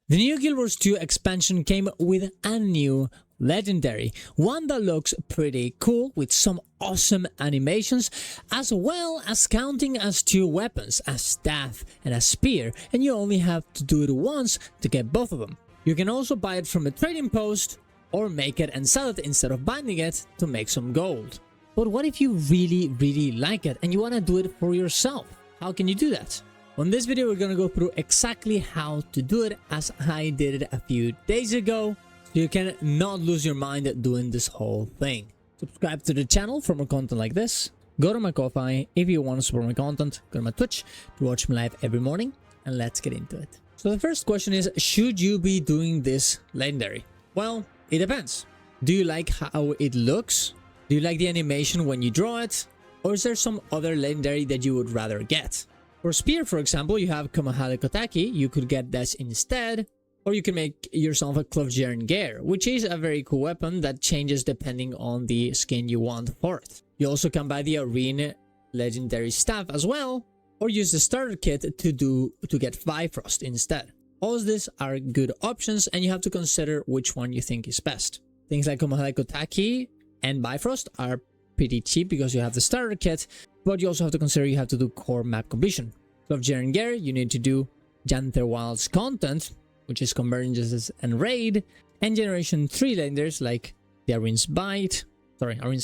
The new Guild Wars 2 expansion came with a new legendary, one that looks pretty cool with some awesome animations, as well as counting as 2 weapons, a staff and a spear, and you only have to do it once to get both of them. You can also buy it from a trading post or make it and sell it instead of binding it to make some gold. But what if you really like it and you want to do it for yourself? How can you do that? On this video, we're going to go through exactly how to do it as I did it a few days ago, so you can not lose your mind doing this whole thing. Subscribe to the channel for more content like this. Go to my Ko-Fi if you want to support my content. Go to my Twitch to watch me live every morning, and let's get into it. So the first question is, should you be doing this legendary? Well, it depends. Do you like how it looks? Do you like the animation when you draw it? Or is there some other legendary that you would rather get? For Spear, for example, you have Kamahale Kotaki. You could get this instead. Or you can make yourself a Clovjaren Gear, which is a very cool weapon that changes depending on the skin you want for it. You also can buy the Arena Legendary Staff as well, or use the starter kit to get Bifrost instead. All of these are good options, and you have to consider which one you think is best. Things like Kamahale Kotaki and Bifrost are pretty cheap because you have the starter kit, but you also have to consider you have to do core map completion. Clovjaren Gear, you need to do Janther Wild's content, which is Convergences and Raid, and Generation 3 legendaries like the Arin's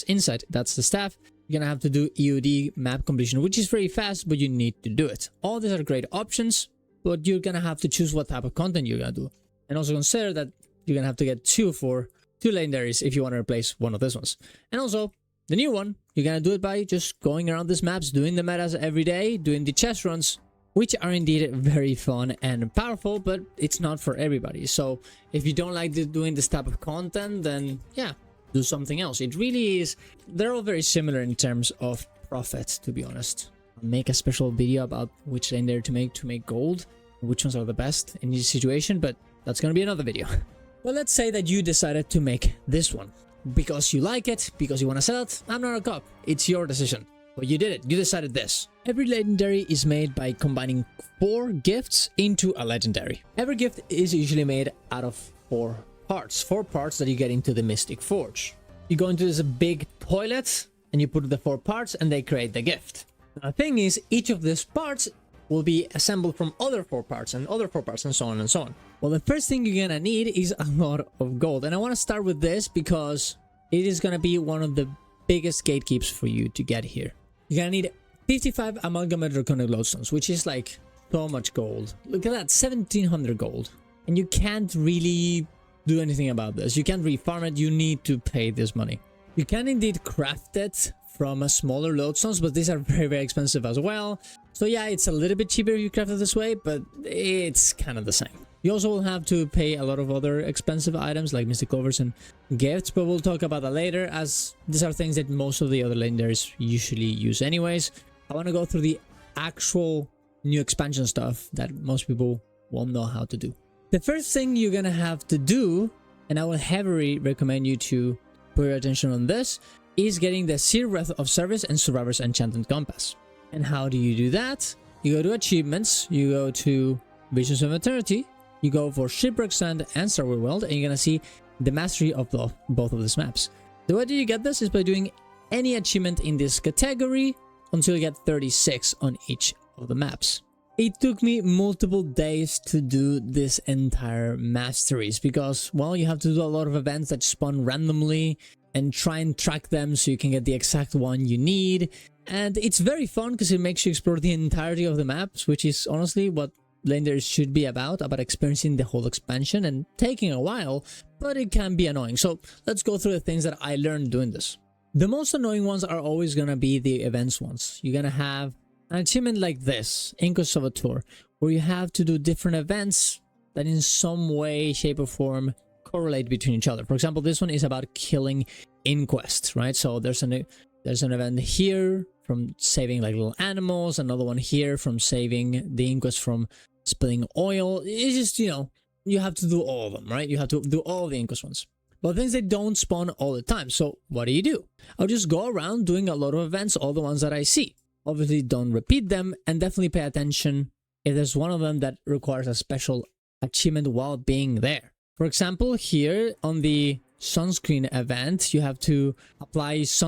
Insight, that's the staff. You're gonna have to do EOD map completion, which is very fast, but you need to do it. All these are great options, but you're gonna have to choose what type of content you're gonna do. And also consider that you're gonna have to get 2 legendaries if you want to replace one of these ones. And also, the new one, you're gonna do it by just going around these maps, doing the metas every day, doing the chest runs, which are indeed very fun and powerful, but it's not for everybody. So if you don't like doing this type of content, then yeah, do something else. It really is, they're all very similar in terms of profit, to be honest. I'll make a special video about which legendary to make gold, which ones are the best in each situation, but that's gonna be another video. Well, let's say that you decided to make this one because you like it, because you want to sell it. I'm not a cop, it's your decision. But you did it, you decided this. Every legendary is made by combining 4 gifts into a legendary. Every gift is usually made out of 4 parts that you get into the Mystic Forge. You go into this big toilet and you put the 4 parts and they create the gift. Now, the thing is, each of these parts will be assembled from other 4 parts and other 4 parts and so on and so on. Well, the first thing you're gonna need is a lot of gold. And I want to start with this because it is gonna be one of the biggest gatekeepers for you to get here. You're gonna need 55 amalgamated draconic lodestones, which is like so much gold. Look at that, 1700 gold. And you can't really do anything about this. You can't refarm it, you need to pay this money. You can indeed craft it from a smaller lodestones, but these are very expensive as well. So yeah, it's a little bit cheaper if you craft it this way, but it's kind of the same. You also will have to pay a lot of other expensive items like Mystic Clovers and gifts, but we'll talk about that later, as these are things that most of the other legendaries usually use anyways. I want to go through the actual new expansion stuff that most people won't know how to do. The first thing you're gonna have to do, and I will heavily recommend you to put your attention on this, is getting the Seer Wreath of Service and Survivor's Enchanted Compass. And how do you do that? You go to Achievements, you go to Visions of Eternity, you go for Shipwreck Sand and Starward World, and you're gonna see the mastery of both of these maps. The way that you get this is by doing any achievement in this category until you get 36 on each of the maps. It took me multiple days to do this entire masteries because, well, you have to do a lot of events that spawn randomly and try and track them so you can get the exact one you need. And it's very fun because it makes you explore the entirety of the maps, which is honestly what legendaries should be about experiencing the whole expansion, and taking a while, but it can be annoying. So let's go through the things that I learned doing this. The most annoying ones are always gonna be the events ones. You're gonna have an achievement like this, Inquest of a Tour, where you have to do different events that in some way, shape or form correlate between each other. For example, this one is about killing Inquest, right? So there's an event here from saving like little animals, another one here from saving the Inquest from spilling oil. It's just, you know, you have to do all of them, right? You have to do all the Inquest ones. But things that don't spawn all the time. So what do? I'll just go around doing a lot of events, all the ones that I see. Obviously, don't repeat them, and definitely pay attention if there's one of them that requires a special achievement while being there. For example, here on the sunscreen event, you have to apply it's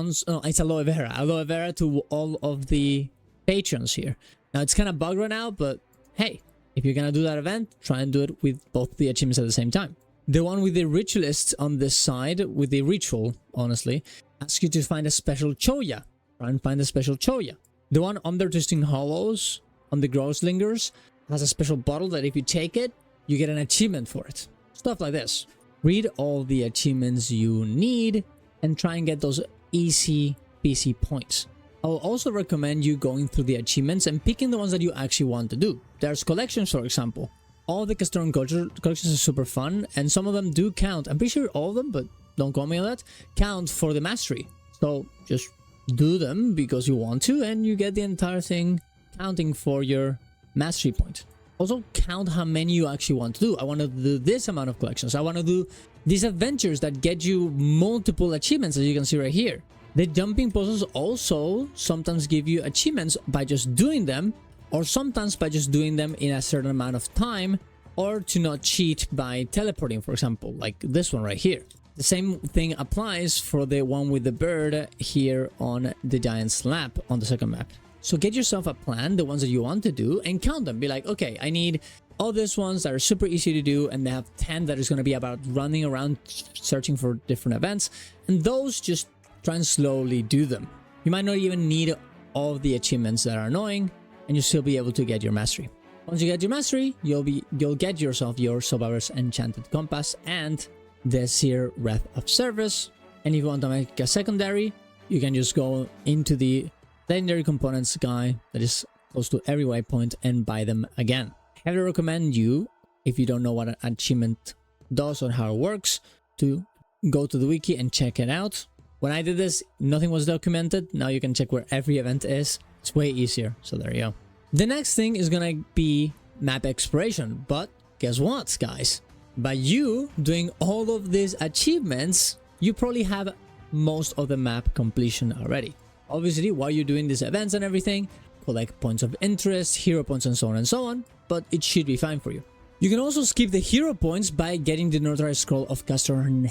aloe vera to all of the patrons here. Now it's kind of bugged right now, but hey, if you're gonna do that event, try and do it with both the achievements at the same time. The one with the ritualist on this side, with the ritual, honestly, asks you to find a special choya. Try and find a special choya. The one under Twisting Hollows on the Growslingers has a special bottle that if you take it, you get an achievement for it. Stuff like this. Read all the achievements you need and try and get those easy peasy points. I will also recommend you going through the achievements and picking the ones that you actually want to do. There's collections, for example. All the Castoran collections are super fun, and some of them do count. I'm pretty sure all of them, but don't quote me on that, count for the mastery. So just do them because you want to, and you get the entire thing counting for your mastery point. Also count how many you actually want to do. I want to do this amount of collections. I want to do these adventures that get you multiple achievements, as you can see right here. The jumping puzzles also sometimes give you achievements by just doing them, or sometimes by just doing them in a certain amount of time, or to not cheat by teleporting, for example, like this one right here. The same thing applies for the one with the bird here on the Giant's Lap on the second map. So get yourself a plan, the ones that you want to do, and count them. Be like, okay, I need all these ones that are super easy to do, and they have 10 that is going to be about running around searching for different events, and those just try and slowly do them. You might not even need all the achievements that are annoying, and you'll still be able to get your mastery. Once you get your mastery, you'll get yourself your Survivor's Enchanted Compass and the Seer Wreath of Service. And if you want to make a secondary, you can just go into the legendary components guy that is close to every waypoint and buy them again. I highly recommend you, if you don't know what an achievement does or how it works, to go to the wiki and check it out. When I did this, nothing was documented. Now you can check where every event is. It's way easier. So there you go. The next thing is gonna be map exploration. But guess what, guys? By you doing all of these achievements, you probably have most of the map completion already. Obviously, while you're doing these events and everything, collect points of interest, hero points, and so on, but it should be fine for you. You can also skip the hero points by getting the Notarized Scroll of Castoran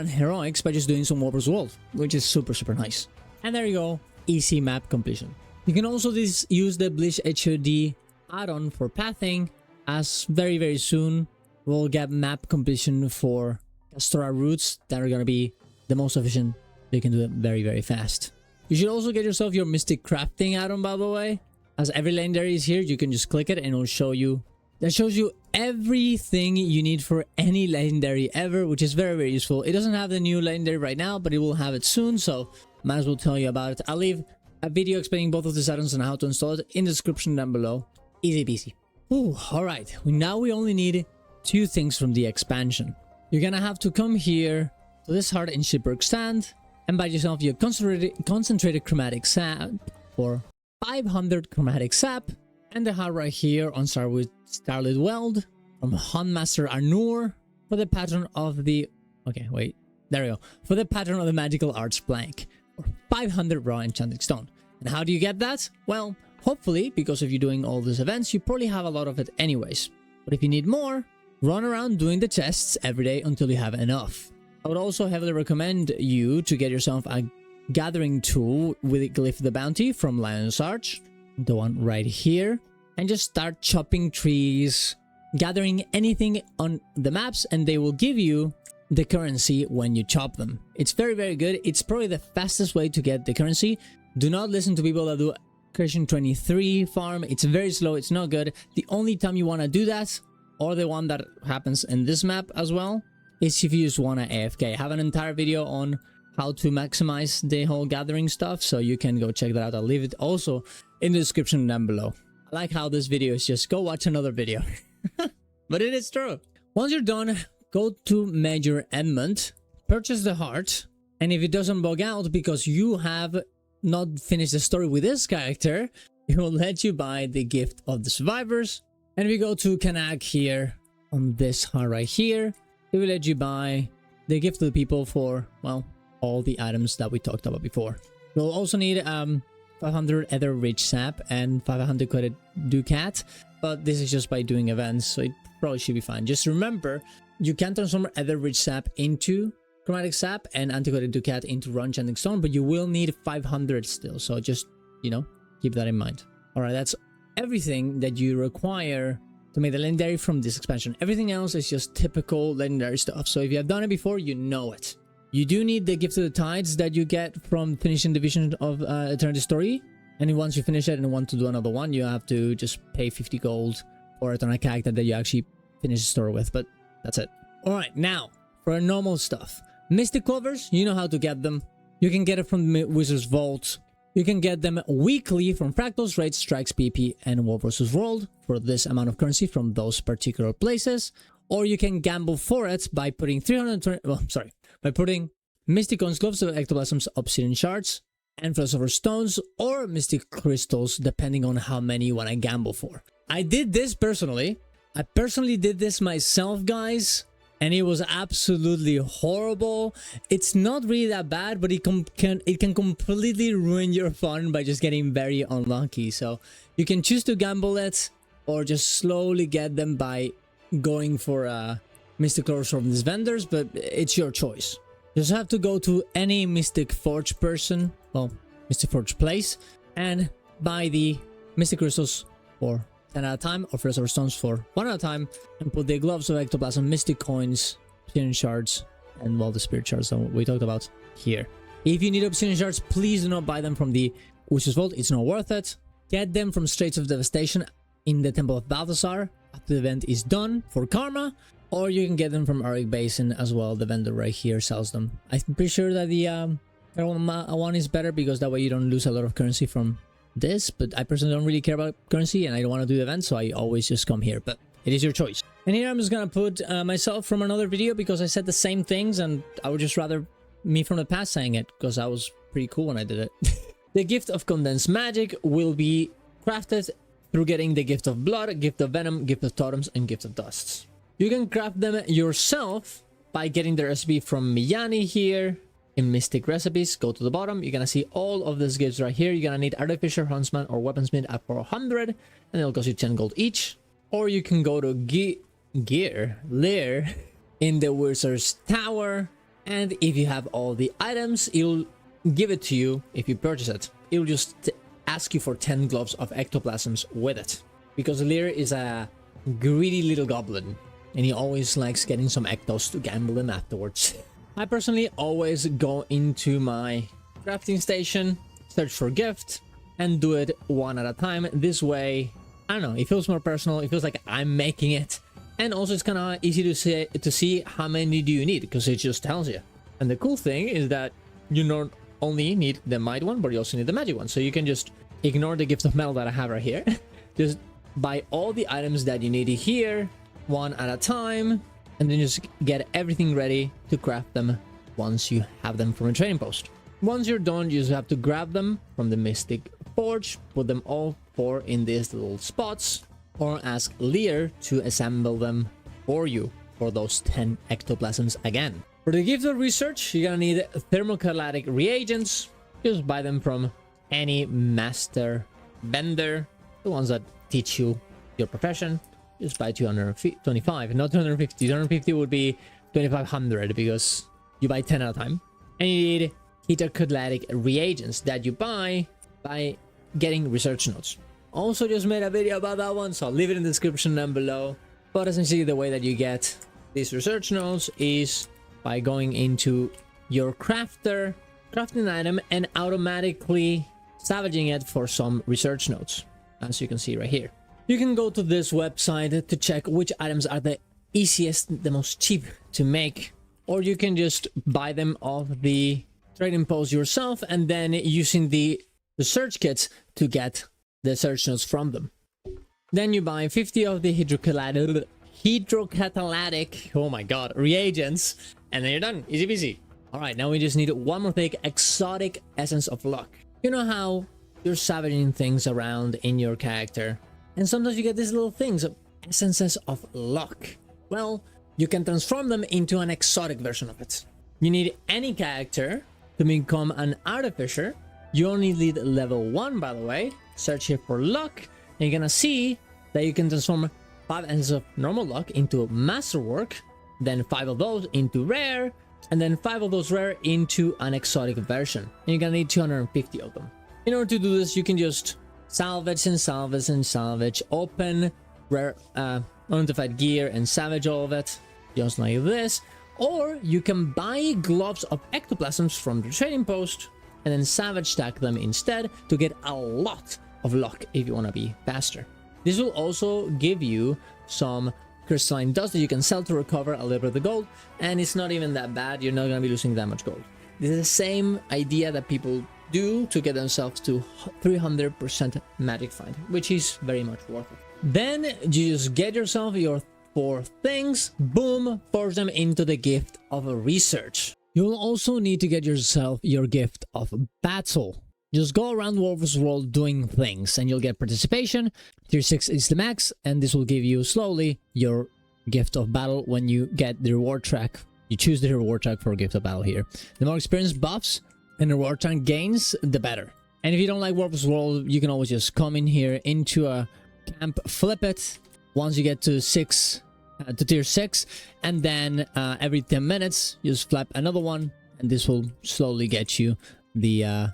Heroics by just doing some Warper's World, which is super nice. And there you go, easy map completion. You can also use the Bleach HOD add-on for pathing, as very soon we'll get map completion for Castora routes that are gonna be the most efficient. You can do it very fast. You should also get yourself your Mystic Crafting add-on, by the way. As every legendary is here, you can just click it and it'll show you. That shows you everything you need for any legendary ever, which is very useful. It doesn't have the new legendary right now, but it will have it soon, so might as well tell you about it. I'll leave a video explaining both of these add-ons and how to install it in the description down below. Easy peasy. Ooh, alright. Now we only need 2 things from the expansion. You're gonna have to come here to this heart in Shipwreck Stand and buy yourself your concentrated chromatic sap for 500 chromatic sap, and the heart right here on Starlit Weld from Huntmaster Arnur for the pattern of the... Okay, wait. There we go. For the pattern of the Magical Arts Blank for 500 raw enchanted stone. And how do you get that? Well, hopefully, because if you're doing all these events, you probably have a lot of it anyways. But if you need more, run around doing the chests every day until you have enough. I would also heavily recommend you to get yourself a gathering tool with Glyph the Bounty from Lion's Arch, the one right here, and just start chopping trees, gathering anything on the maps, and they will give you the currency when you chop them. It's very good. It's probably the fastest way to get the currency. Do not listen to people that do Creation 23 farm. It's very slow. It's not good. The only time you want to do that, or the one that happens in this map as well, is if you just want to AFK. I have an entire video on how to maximize the whole gathering stuff, so you can go check that out. I'll leave it also in the description down below. I like how this video is just go watch another video. But it is true. Once you're done, go to Major Edmund, purchase the heart, and if it doesn't bug out because you have not finished the story with this character, it will let you buy the Gift of the Survivors. And we go to Kanak here on this heart right here. It will let you buy the Gift of the People for, well, all the items that we talked about before. You'll also need 500 Ether Rich Sap and 500 Coded Ducat, but this is just by doing events, so it probably should be fine. Just remember, you can transform Ether Rich Sap into Chromatic Sap and Antiquated Ducat into Run Chanting Stone, but you will need 500 still, so just, you know, keep that in mind. Alright, that's everything that you require to make the legendary from this expansion. Everything else is just typical legendary stuff, so if you have done it before, you know it. You do need the Gift of the Tides that you get from finishing the Vision of Eternity Story, and once you finish it and want to do another one, you have to just pay 50 gold for it on a character that you actually finish the story with, but that's it. Alright, now, for normal stuff. Mystic Clovers, you know how to get them. You can get it from the Wizard's Vault. You can get them weekly from Fractals, Raids, Strikes, PP, and War vs. World for this amount of currency from those particular places. Or you can gamble for it by putting by putting Mystic Coins, Gloves of Ectoplasms, Obsidian Shards, and Philosopher's Stones, or Mystic Crystals, depending on how many you want to gamble for. I did this personally. I personally did this myself, guys, and it was absolutely horrible. It's not really that bad, but it can completely ruin your fun by just getting very unlucky. So you can choose to gamble it, or just slowly get them by going for Mystic Clovers from these vendors, but it's your choice. You just have to go to any Mystic Forge person, well, Mystic Forge place, and buy the Mystic Crystals for 10 at a time, or Philosopher's Stones for 1 at a time, and put the Gloves of Ectoplasm, Mystic Coins, Obsidian Shards, and well, the Spirit Shards that we talked about here. If you need Obsidian Shards, please do not buy them from the Witch's Vault. It's not worth it. Get them from Straits of Devastation in the Temple of Balthasar after the event is done for Karma, or you can get them from Auric Basin as well. The vendor right here sells them. I'm pretty sure that the one is better because that way you don't lose a lot of currency from this, but I personally don't really care about currency and I don't want to do events, so I always just come here, but it is your choice. And here I'm just gonna put myself from another video because I said the same things and I would just rather me from the past saying it because I was pretty cool when I did it. The Gift of Condensed Magic will be crafted through getting the Gift of Blood, Gift of Venom, Gift of Totems, and Gift of Dusts. You can craft them yourself by getting the recipe from Miyani here in Mystic Recipes. Go to the bottom, you're gonna see all of these gifts right here. You're gonna need Artificer, Huntsman, or Weaponsmith at 400, and it'll cost you 10 gold each. Or you can go to Lair in the Wizard's Tower, and if you have all the items, it'll give it to you if you purchase it. It'll just ask you for 10 gloves of ectoplasms with it, because Lear is a greedy little goblin and he always likes getting some ectos to gamble them afterwards. I personally always go into my crafting station, search for gift, and do it one at a time. This way, I don't know, it feels more personal, it feels like I'm making it, and also it's kind of easy to see how many do you need, because it just tells you. And the cool thing is that you not only need the might one, but you also need the magic one, so you can just ignore the gift of metal that I have right here. Just buy all the items that you need here, one at a time, and then just get everything ready to craft them once you have them from a trading post. Once you're done, you just have to grab them from the Mystic Forge, put them all 4 in these little spots, or ask Lear to assemble them for you for those 10 ectoplasms again. For the Gift of Research, you're gonna need thermochalatic reagents. Just buy them from any master vendor, the ones that teach you your profession. Just buy 225, not 250. 250 would be 2500 because you buy 10 at a time. And you need heterocalatic reagents that you buy by getting research notes. Also just made a video about that one, so I'll leave it in the description down below. But essentially the way that you get these research notes is by going into your crafting item and automatically salvaging it for some research notes, as you can see right here. You can go to this website to check which items are the easiest, the most cheap to make, or you can just buy them off the trading post yourself and then using the research kits to get the search notes from them. Then you buy 50 of the heterocatalytic, oh my god, reagents, and then you're done. Easy peasy. Alright, now we just need one more thing, exotic essence of luck. You know how you're salvaging things around in your character, and sometimes you get these little things, essences of luck. Well, you can transform them into an exotic version of it. You need any character to become an artificer. You only need level 1, by the way. Search here for luck, and you're gonna see that you can transform 5 essences of normal luck into masterwork, then 5 of those into rare, and then 5 of those rare into an exotic version. And you're gonna need 250 of them. In order to do this, you can just salvage and salvage and salvage, open rare unidentified gear and salvage all of it, just like this. Or you can buy gloves of ectoplasms from the trading post and then salvage stack them instead to get a lot of luck if you want to be faster. This will also give you some crystalline dust that you can sell to recover a little bit of the gold, and it's not even that bad. You're not going to be losing that much gold. This is the same idea that people do to get themselves to 300% magic find, which is very much worth it. Then you just get yourself your 4 things, boom, forge them into the gift of research. You'll also need to get yourself your gift of battle. Just go around Wolf's World doing things and you'll get participation. Tier 6 is the max, and this will give you slowly your gift of battle when you get the reward track. You choose the reward track for gift of battle here. The more experience buffs and reward track gains, the better. And if you don't like Wolf's World, you can always just come in here into a camp, flip it once you get to tier 6, and then every 10 minutes you just flap another one, and this will slowly get you the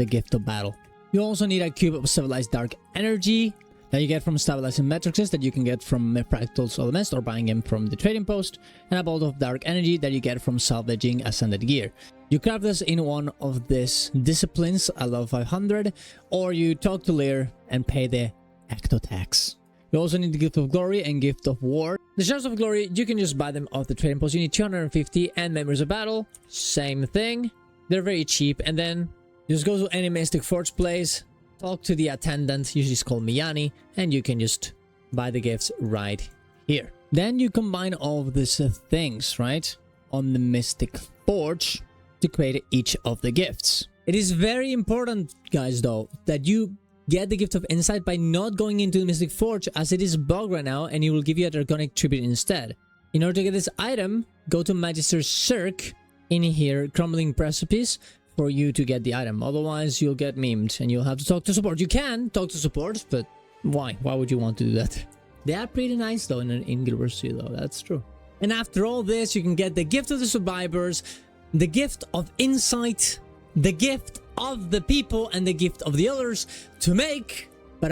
gift of battle. You also need a cube of stabilized dark energy that you get from stabilizing matrices that you can get from Fractals of the Mist or buying them from the trading post, and a bolt of dark energy that you get from salvaging ascended gear. You craft this in one of these disciplines at level 500, or you talk to Lear and pay the ecto tax. You also need the Gift of Glory and Gift of War. The Shards of Glory, you can just buy them off the trading post. You need 250, and Memories of Battle, same thing. They're very cheap. And then you just go to any Mystic Forge place, talk to the attendant, usually it's called Miyani, and you can just buy the gifts right here. Then you combine all of these things, right, on the Mystic Forge to create each of the gifts. It is very important, guys, though, that you get the Gift of Insight by not going into the Mystic Forge, as it is bugged right now, and it will give you a Draconic Tribute instead. In order to get this item, go to Magister Cirque in here, Crumbling Precipice, for you to get the item. Otherwise, you'll get memed, and you'll have to talk to support. You can talk to support, but why? Why would you want to do that? They are pretty nice, though, in Guild Wars 2, though. That's true. And after all this, you can get the Gift of the Survivors, the Gift of Insight, the Gift of the People, and the Gift of the Others to make the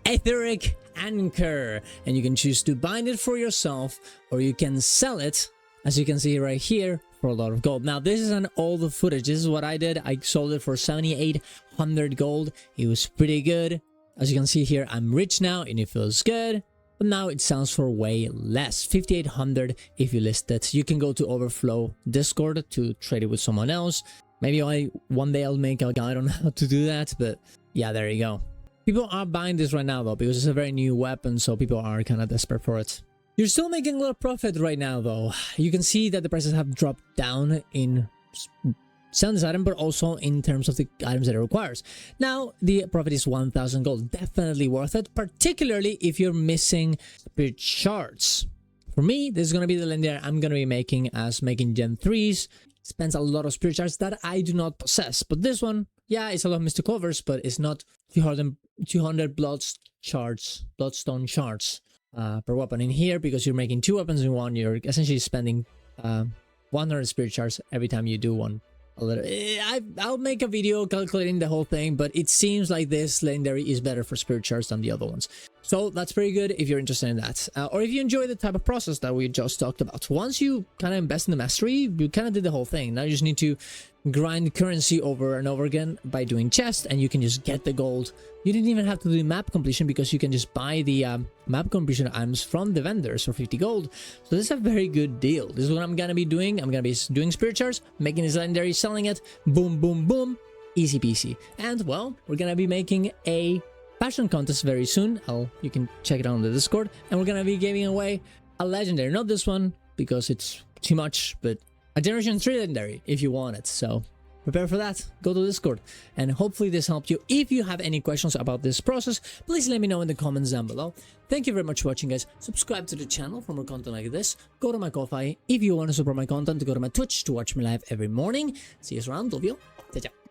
Aetheric Anchor. And you can choose to bind it for yourself, or you can sell it, as you can see right here, for a lot of gold. Now, this is an old footage. This is what I did. I sold it for 7,800 gold. It was pretty good. As you can see here, I'm rich now, and it feels good. But now it sells for way less, 5,800 if you list it. You can go to Overflow Discord to trade it with someone else. Maybe one day I'll make a guide on how to do that, but yeah, there you go. People are buying this right now, though, because it's a very new weapon, so people are kind of desperate for it. You're still making a lot of profit right now, though. You can see that the prices have dropped down in selling this item, but also in terms of the items that it requires. Now, the profit is 1,000 gold. Definitely worth it, particularly if you're missing spirit shards. For me, this is going to be the legendary I'm going to be making as making Gen 3s. Spends a lot of spirit shards that I do not possess. But this one, yeah, it's a lot of mystic covers, but it's not 200 bloodstone shards per weapon in here, because you're making 2 weapons in one. You're essentially spending 100 spirit shards every time you do one. I'll make a video calculating the whole thing, but it seems like this legendary is better for spirit shards than the other ones. So that's pretty good if you're interested in that. Or if you enjoy the type of process that we just talked about. Once you kind of invest in the mastery, you kind of did the whole thing. Now you just need to grind currency over and over again by doing chests, and you can just get the gold. You didn't even have to do map completion, because you can just buy the map completion items from the vendors for 50 gold. So this is a very good deal. This is what I'm gonna be doing. I'm gonna be doing spirit shards, making this legendary, selling it, boom, boom, boom, easy peasy. And well, we're gonna be making a fashion contest very soon. You can check it out on the Discord, and we're gonna be giving away a legendary, not this one because it's too much, but a Generation 3 legendary if you want it. So prepare for that. Go to Discord, and hopefully this helped you. If you have any questions about this process, please let me know in the comments down below. Thank you very much for watching, guys. Subscribe to the channel for more content like this. Go to my Ko-Fi if you want to support my content. Go to my Twitch to watch me live every morning. See you around. Love you. Ciao, ciao.